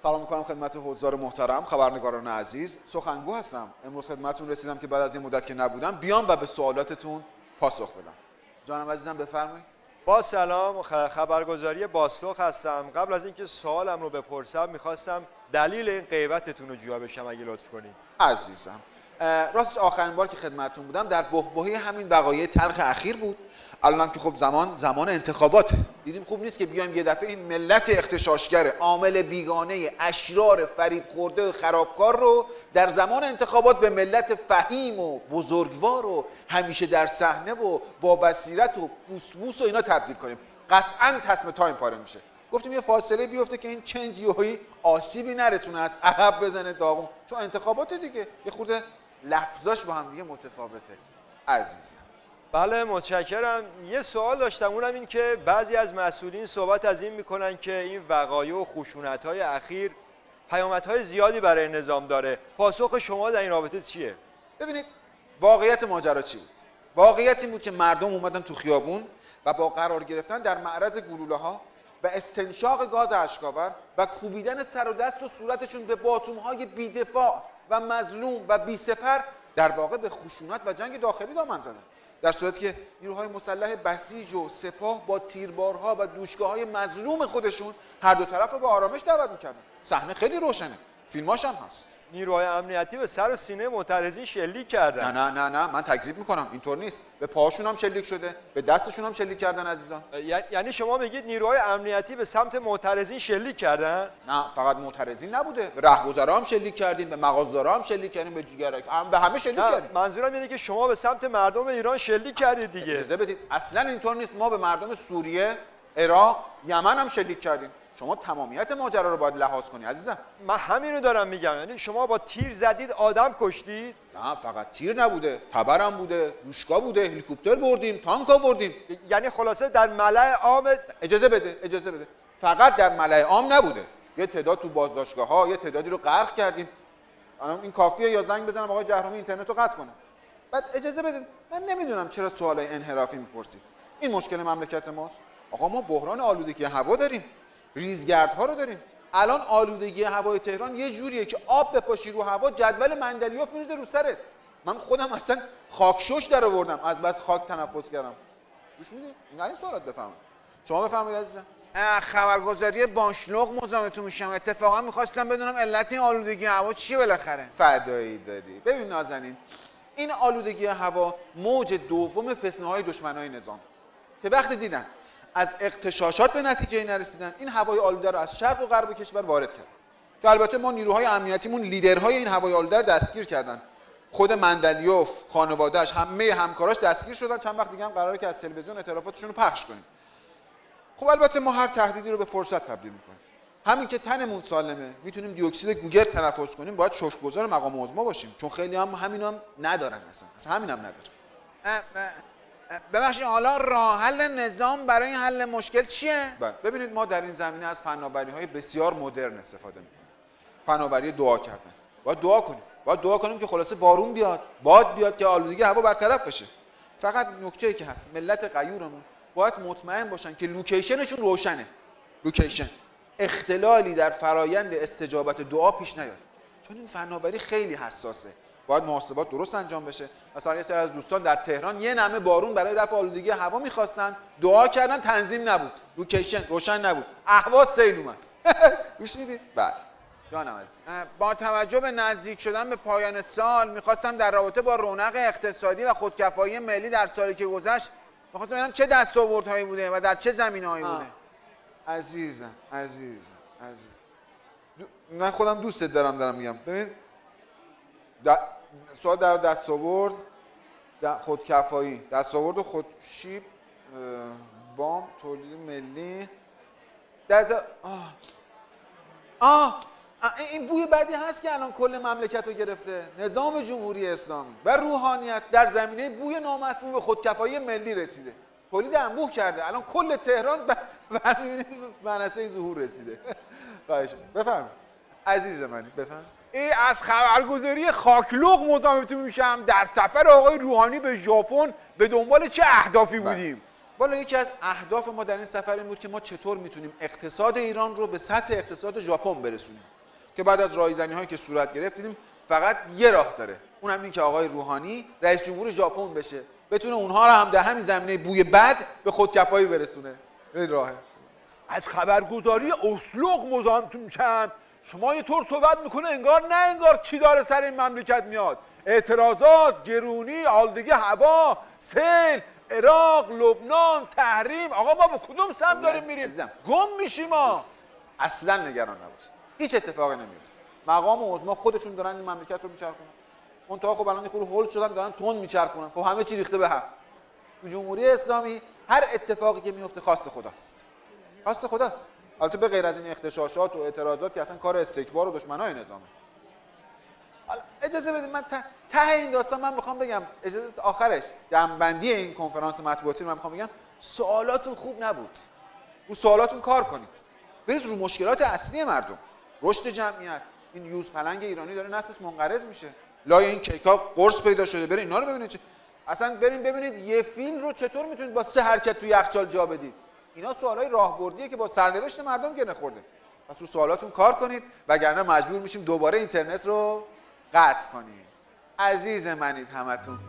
سلام میکنم خدمت حضار محترم، خبرنگاران عزیز. سخنگو هستم. امروز خدمتتون رسیدم که بعد از این مدت که نبودم بیام و به سوالاتتون پاسخ بدم. جانم عزیزم بفرمایید. با سلام، خبرگزاری باسلوق هستم. قبل از اینکه سوالم رو بپرسم میخواستم دلیل این غیبتتون رو جواب بشم اگه لطف کنید. عزیزم راستش آخرین بار که خدمتتون بودم در بحبوحه همین وقایع تلخ اخیر بود. الانم که خب زمان انتخاباته. دیدیم خوب نیست که بیایم یه دفعه این ملت اغتشاشگر، عامل بیگانه، اشرار، فریب خورده و خرابکار رو در زمان انتخابات به ملت فهیم و بزرگوار و همیشه در صحنه و با بصیرت و بوسبوس و اینا تبدیل کنیم. قطعاً تصم تایم پاره میشه. گفتیم یه فاصله بیفته که این چنج یهویی آسیبی نرسونه، از عقب بزنه داغون، چون انتخابات دیگه یه خورده لفظاش با هم دیگه متفاوته. عزیزم بله متشکرم. یه سوال داشتم، اونم این که بعضی از مسئولین صحبت از این میکنن که این وقایع و خشونت‌های اخیر پیامدهای زیادی برای نظام داره. پاسخ شما در این رابطه چیه؟ ببینید واقعیت ماجرا چی بود؟ واقعیت این بود که مردم اومدن تو خیابون و با قرار گرفتن در معرض گلوله‌ها و استنشاق گاز اشک‌آور و کوبیدن سر و دست و صورتشون به باتوم‌های بی‌دفاع و مظلوم و بی‌سپر در واقع به خشونت و جنگ داخلی دامن زدن. در صورتی که نیروهای مسلح بسیج و سپاه با تیربارها و دوشکه‌های مظلوم خودشون هر دو طرف رو به آرامش دعوت می‌کردن. صحنه خیلی روشنه، فیلماش هم هست. نیروهای امنیتی به سر و سینه معترضین شلیک کردن. نه من تکذیب میکنم، اینطور نیست. به پاهاشون هم شلیک شده، به دستشون هم شلیک کردن عزیزان. یعنی شما میگید نیروهای امنیتی به سمت معترضین شلیک کردن؟ نه فقط معترضین نبوده، به رهگذرا هم شلیک کردیم، به مغازه‌دارا هم شلیک کردیم، به جیگرک هم، به همه شلیک کردیم. منظورم اینه که شما به سمت مردم ایران شلیک کردید دیگه. اجازه بدید، اصلا اینطور نیست. ما به مردم سوریه، عراق، یمن هم شلیک کردیم. شما تمامیت ماجرا رو باید لحاظ کنی عزیزم. من همین رو دارم میگم، یعنی شما با تیر زدید، آدم کشتید؟ نه فقط تیر نبوده، تبر هم بوده، دوشکا بوده، هلیکوپتر بردیم، تانک آوردیم. یعنی خلاصه در ملأ عام. اجازه بده فقط در ملأ عام نبوده، یه تعداد تو بازداشتگاه‌ها، یه تعدادی رو غرق کردیم. این کافیه یا زنگ بزنم آقای جهرومی اینترنت رو قطع کنه. بعد اجازه بدید، من نمیدونم چرا سوالای انحرافی میپرسید. این مشکل مملکت ماست. آقا ما بحران آلودگی هوا داریم، ریزگردها رو داریم. الان آلودگی هوای تهران یه جوریه که آب بپاشی رو هوا جدول مندلیوف میریزه رو سرت. من خودم اصلا خاکشش در آوردم از بس خاک تنفس کردم. گوش میدی؟ این سوالات بفهمم. شما بفرمایید عزیزم. خبرگزاری باشلوق مزاحمتون میشم. اتفاقا میخواستم بدونم علت این آلودگی هوا چیه بالاخره. فدایی داری. ببین نازنین، این آلودگی هوا موج دوم فتنه‌های دشمنای نظام که وقتی دیدن از اغتشاشات به نتیجه نرسیدن، این هوای آلوده رو از شرق و غرب کشور وارد کردن. که البته ما نیروهای امنیتیمون لیدرهای این هوای آلوده رو دستگیر کردن. خود مندلیوف، خانواده‌اش، همه همکاراش دستگیر شدن. چند وقت دیگه هم قراره که از تلویزیون اطلافاتشون رو پخش کنیم. خب البته ما هر تهدیدی رو به فرصت تبدیل می‌کنیم. همین که تنمون سالمه، میتونیم دی اکسید گوگرد تنفس کنیم، باید شکرگزار مقام عظما باشیم، چون خیلی هم همینم ندارن اصلا همینم نداره. ببخشید حالا راه حل نظام برای حل مشکل چیه؟ بله ببینید، ما در این زمینه از فناوری‌های بسیار مدرن استفاده می‌کنیم. فناوری دعا کردن. باید دعا کنیم که خلاصه بارون بیاد، باد بیاد که آلودگی هوا برطرف بشه. فقط نکته‌ای که هست، ملت غیورمون باید مطمئن باشن که لوکیشنشون روشنه. لوکیشن اختلالی در فرایند استجابت دعا پیش نیاد، چون این فناوری خیلی حساسه. باید محاسبات درست انجام بشه. مثلا یه سری از دوستان در تهران یه نمه بارون برای رفع آلودگی هوا می‌خواستن، دعا کردن، تنظیم نبود، لوکیشن روشن نبود، اهواز سیل اومد. گوش میدید؟ بله جانم عزیز. با توجه به نزدیک شدن به پایان سال می‌خواستم در رابطه با رونق اقتصادی و خودکفایی ملی در سالی که گذشت می‌خواستم ببینم چه دستاوردهایی بوده و در چه زمینه‌هایی بوده. عزیزم من خودم دوست دارم میگم. ببین سوال در دستاورد خودکفایی، دستاورد خودشیب، بام، تولید ملی، این بوی بدی هست که الان کل مملکت رو گرفته. نظام جمهوری اسلامی و روحانیت در زمینه بوی نامطبوع به خودکفایی ملی رسیده، تولید انبوه کرده. الان کل تهران به منصه ظهور رسیده. خواهش بفرمایید عزیز من، بفرمایید. ای از خبرگزاری خاکلوق مزاحمتون میشم. در سفر آقای روحانی به ژاپن به دنبال چه اهدافی بودیم؟ والا یکی از اهداف ما در این سفر این بود که ما چطور میتونیم اقتصاد ایران رو به سطح اقتصاد ژاپن برسونیم که بعد از رایزنی‌هایی که صورت گرفت دیدیم فقط یه راه داره، اونم این که آقای روحانی رئیس جمهور ژاپن بشه، بتونه اونها رو هم در همین زمینه بوی بد به خودکفایی برسونه. این راهه. از خبرگزاری اسلوق مزاحمتون میشم، شما یه طور صحبت میکنه انگار نه انگار چی داره سر این مملکت میاد. اعتراضات، گرونی، آلودگی هوا، سیل، عراق، لبنان، تحریم. آقا ما به کدوم سمت داریم میریم؟ عزیزم. گم میشیم ما. اصلا نگران نباشید، هیچ اتفاقی نمیفته. مقام و عظما خودشون دارن این مملکت رو میچرخونن. اون تا خب الان خود هول شدن دارن تون میچرخونن. خب همه چی ریخته به هم. تو جمهوری اسلامی هر اتفاقی که میفته خاص خداست. خاص خداست. البته به غیر از این اغتشاشات و اعتراضات که اصلا کار استکبار و دشمنای نظامه. حالا اجازه بدید من ته این داستان من میخوام بگم، اجازه آخرش جمع‌بندی این کنفرانس مطبوعاتی رو من میخوام بگم سوالاتون خوب نبود. رو سوالاتون کار کنید. برید رو مشکلات اصلی مردم. رشد جمعیت، این یوز پلنگ ایرانی داره نسلش منقرض میشه. لای این کیکا قرص پیدا شده. برید اینا رو ببینید. اصلا برید ببینید یه فیل رو چطور میتونید با 3 حرکت توی یخچال جا بدید. اینا سوالای راهبردیه که با سرنوشت مردم گره خورده. پس رو سوالاتون کار کنید وگرنه مجبور میشیم دوباره اینترنت رو قطع کنیم. عزیز منید همتون.